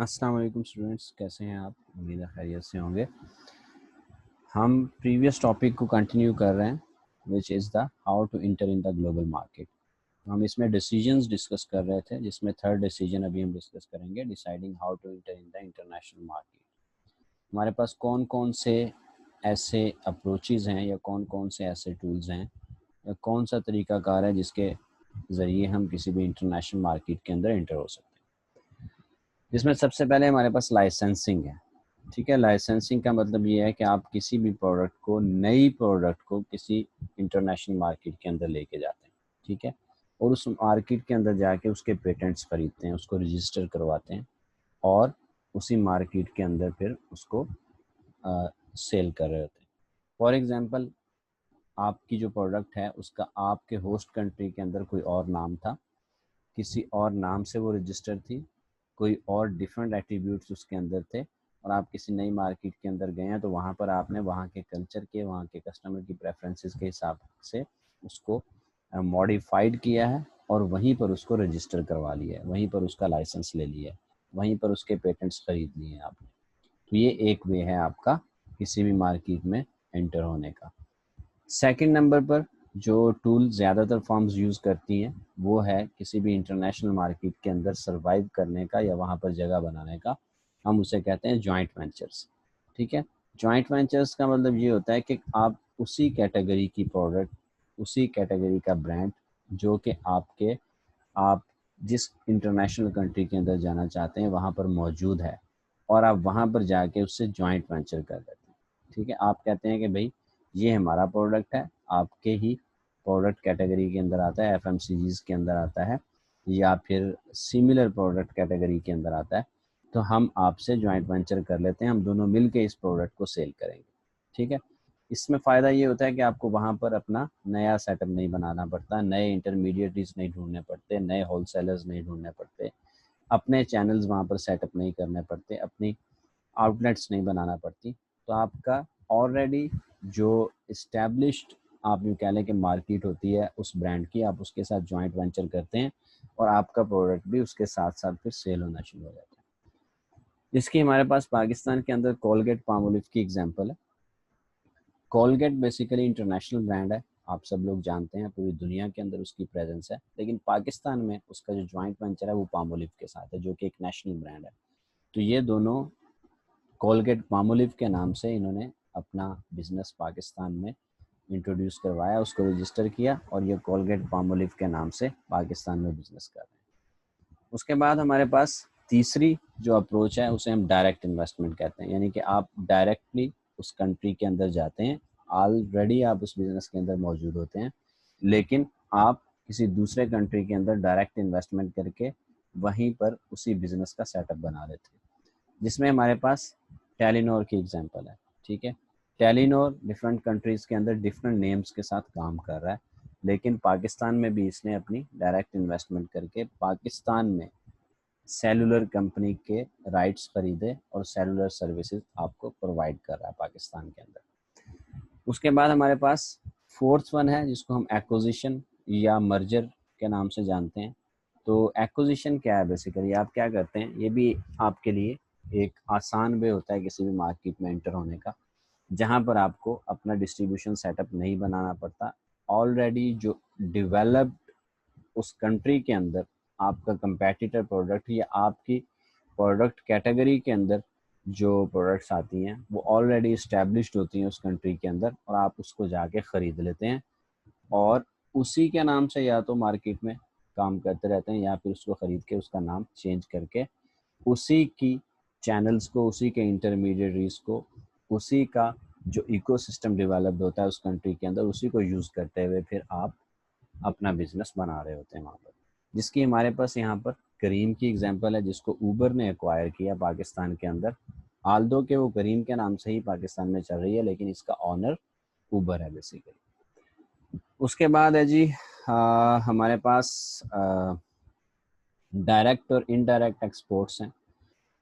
अस्सलाम वालेकुम स्टूडेंट्स, कैसे हैं आप? उम्मीद है खैरियत से होंगे। हम प्रीवियस टॉपिक को कंटिन्यू कर रहे हैं which is the how to enter in the global market. हम इसमें डिसीजंस डिस्कस कर रहे थे, जिसमें थर्ड डिसीजन अभी हम डिस्कस करेंगे, deciding how to enter in the international market. हमारे पास कौन कौन से ऐसे अप्रोचेज़ हैं या कौन कौन से ऐसे टूल्स हैं या कौन सा तरीक़ाकार है जिसके ज़रिए हम किसी भी इंटरनेशनल मार्केट के अंदर इंटर हो सकते हैं। जिसमें सबसे पहले हमारे पास लाइसेंसिंग है। ठीक है, लाइसेंसिंग का मतलब ये है कि आप किसी भी प्रोडक्ट को, नई प्रोडक्ट को किसी इंटरनेशनल मार्केट के अंदर लेके जाते हैं। ठीक है, और उस मार्केट के अंदर जाके उसके पेटेंट्स खरीदते हैं, उसको रजिस्टर करवाते हैं और उसी मार्केट के अंदर फिर उसको सेल कर रहे होते हैं। फॉर एग्जांपल, आपकी जो प्रोडक्ट है उसका आपके होस्ट कंट्री के अंदर कोई और नाम था, किसी और नाम से वो रजिस्टर थी, कोई और डिफरेंट एट्रीब्यूट्स उसके अंदर थे, और आप किसी नई मार्केट के अंदर गए हैं तो वहाँ पर आपने वहाँ के कल्चर के, वहाँ के कस्टमर की प्रेफरेंसेस के हिसाब से उसको मॉडिफाइड किया है और वहीं पर उसको रजिस्टर करवा लिया है, वहीं पर उसका लाइसेंस ले लिया है, वहीं पर उसके पेटेंट्स खरीद लिए हैं आपने। तो ये एक वे है आपका किसी भी मार्केट में एंटर होने का। सेकंड नंबर पर जो टूल ज़्यादातर फर्म्स यूज़ करती हैं वो है किसी भी इंटरनेशनल मार्केट के अंदर सरवाइव करने का या वहाँ पर जगह बनाने का। हम उसे कहते हैं जॉइंट वेंचर्स। ठीक है, जॉइंट वेंचर्स का मतलब ये होता है कि आप उसी कैटेगरी की प्रोडक्ट, उसी कैटेगरी का ब्रांड जो कि आप जिस इंटरनेशनल कंट्री के अंदर जाना चाहते हैं वहाँ पर मौजूद है, और आप वहाँ पर जाके उससे जॉइंट वेंचर कर लेते हैं। ठीक है, आप कहते हैं कि भाई ये हमारा प्रोडक्ट है, आपके ही प्रोडक्ट कैटेगरी के अंदर आता है, एफएमसीजीज़ के अंदर आता है या फिर सिमिलर प्रोडक्ट कैटेगरी के अंदर आता है, तो हम आपसे जॉइंट वेंचर कर लेते हैं, हम दोनों मिल के इस प्रोडक्ट को सेल करेंगे। ठीक है, इसमें फ़ायदा ये होता है कि आपको वहाँ पर अपना नया सेटअप नहीं बनाना पड़ता, नए इंटरमीडिएटरीज नहीं ढूंढने पड़ते, नए होलसेलर्स नहीं ढूंढने पड़ते, अपने चैनल्स वहाँ पर सेटअप नहीं करने पड़ते, अपनी आउटलेट्स नहीं बनाना पड़ती। तो आपका ऑलरेडी जो इस्टेब्लिश्ड, आप यूँ कह लें कि मार्केट होती है उस ब्रांड की, आप उसके साथ जॉइंट वेंचर करते हैं और आपका प्रोडक्ट भी उसके साथ साथ फिर सेल होना शुरू हो जाता है। जिसकी हमारे पास पाकिस्तान के अंदर कोलगेट पामोलिव की एग्जांपल है। कोलगेट बेसिकली इंटरनेशनल ब्रांड है, आप सब लोग जानते हैं, पूरी दुनिया के अंदर उसकी प्रेजेंस है, लेकिन पाकिस्तान में उसका जो जॉइंट वेंचर है वो पामोलिव के साथ है, जो कि एक नेशनल ब्रांड है। तो ये दोनों कोलगेट पामोलिव के नाम से इन्होंने अपना बिजनेस पाकिस्तान में इंट्रोड्यूस करवाया, उसको रजिस्टर किया और ये कोलगेट पामोलिव के नाम से पाकिस्तान में बिजनेस कर रहे हैं। उसके बाद हमारे पास तीसरी जो अप्रोच है उसे हम डायरेक्ट इन्वेस्टमेंट कहते हैं, यानी कि आप डायरेक्टली उस कंट्री के अंदर जाते हैं, ऑलरेडी आप उस बिजनेस के अंदर मौजूद होते हैं, लेकिन आप किसी दूसरे कंट्री के अंदर डायरेक्ट इन्वेस्टमेंट करके वहीं पर उसी बिजनेस का सेटअप बना लेते हैं, जिसमें हमारे पास टेलीनॉर की एग्जांपल है। ठीक है, टेलीनॉर डिफरेंट कंट्रीज़ के अंदर डिफरेंट नेम्स के साथ काम कर रहा है, लेकिन पाकिस्तान में भी इसने अपनी डायरेक्ट इन्वेस्टमेंट करके पाकिस्तान में सेलुलर कंपनी के राइट्स खरीदे और सेलुलर सर्विसेज आपको प्रोवाइड कर रहा है पाकिस्तान के अंदर। उसके बाद हमारे पास फोर्थ वन है जिसको हम एक्विजिशन या मर्जर के नाम से जानते हैं। तो एक्विजिशन क्या है? बेसिकली आप क्या करते हैं, ये भी आपके लिए एक आसान वे होता है किसी भी मार्केट में एंटर होने का, जहाँ पर आपको अपना डिस्ट्रीब्यूशन सेटअप नहीं बनाना पड़ता। ऑलरेडी जो डेवलप्ड उस कंट्री के अंदर आपका कंपेटिटर प्रोडक्ट या आपकी प्रोडक्ट कैटेगरी के अंदर जो प्रोडक्ट्स आती हैं वो ऑलरेडी इस्टेब्लिश्ड होती हैं उस कंट्री के अंदर, और आप उसको जाके ख़रीद लेते हैं और उसी के नाम से या तो मार्केट में काम करते रहते हैं या फिर उसको ख़रीद के उसका नाम चेंज करके उसी की चैनल्स को, उसी के इंटरमीडिएटरीज को, उसी का जो इकोसिस्टम डेवलप्ड होता है उस कंट्री के अंदर, उसी को यूज़ करते हुए फिर आप अपना बिजनेस बना रहे होते हैं वहाँ पर। जिसकी हमारे पास यहाँ पर करीम की एग्जांपल है, जिसको ऊबर ने एक्वायर किया पाकिस्तान के अंदर। आल्दो के वो करीम के नाम से ही पाकिस्तान में चल रही है, लेकिन इसका ऑनर ऊबर है बेसिकली। उसके बाद है जी हमारे पास डायरेक्ट और इनडायरेक्ट एक्सपोर्ट्स हैं।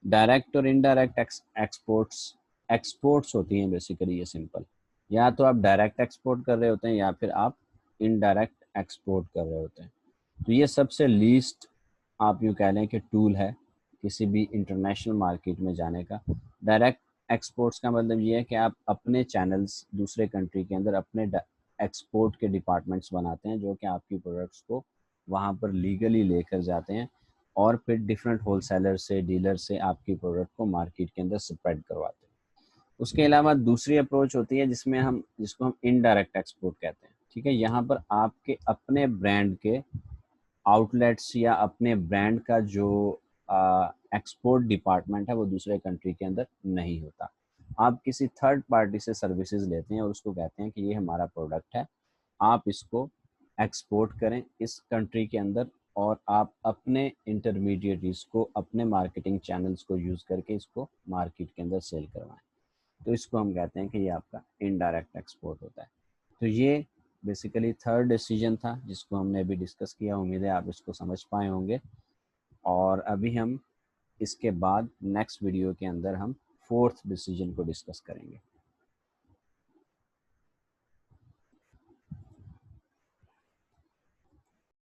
डायरेक्ट और इनडायरेक्ट एक्सपोर्ट्स एक्सपोर्ट्स होती हैं बेसिकली, ये सिंपल, या तो आप डायरेक्ट एक्सपोर्ट कर रहे होते हैं या फिर आप इनडायरेक्ट एक्सपोर्ट कर रहे होते हैं। तो ये सबसे लीस्ट आप यूँ कह लें कि टूल है किसी भी इंटरनेशनल मार्केट में जाने का। डायरेक्ट एक्सपोर्ट्स का मतलब ये है कि आप अपने चैनल्स दूसरे कंट्री के अंदर अपने एक्सपोर्ट के डिपार्टमेंट्स बनाते हैं जो कि आपकी प्रोडक्ट्स को वहाँ पर लीगली लेकर जाते हैं और फिर डिफरेंट होलसेलर से, डीलर से आपकी प्रोडक्ट को मार्केट के अंदर स्प्रेड करवाते हैं। उसके अलावा दूसरी अप्रोच होती है जिसको हम इनडायरेक्ट एक्सपोर्ट कहते हैं। ठीक है, यहाँ पर आपके अपने ब्रांड के आउटलेट्स या अपने ब्रांड का जो एक्सपोर्ट डिपार्टमेंट है वो दूसरे कंट्री के अंदर नहीं होता। आप किसी थर्ड पार्टी से सर्विसेज लेते हैं और उसको कहते हैं कि ये हमारा प्रोडक्ट है, आप इसको एक्सपोर्ट करें इस कंट्री के अंदर और आप अपने इंटरमीडिएटरीज को, अपने मार्केटिंग चैनल्स को यूज़ करके इसको मार्केट के अंदर सेल करवाएं। तो इसको हम कहते हैं कि ये आपका इनडायरेक्ट एक्सपोर्ट होता है। तो ये बेसिकली थर्ड डिसीजन था जिसको हमने अभी डिस्कस किया। उम्मीद है आप इसको समझ पाए होंगे। और अभी हम इसके बाद नेक्स्ट वीडियो के अंदर हम फोर्थ डिसीजन को डिस्कस करेंगे।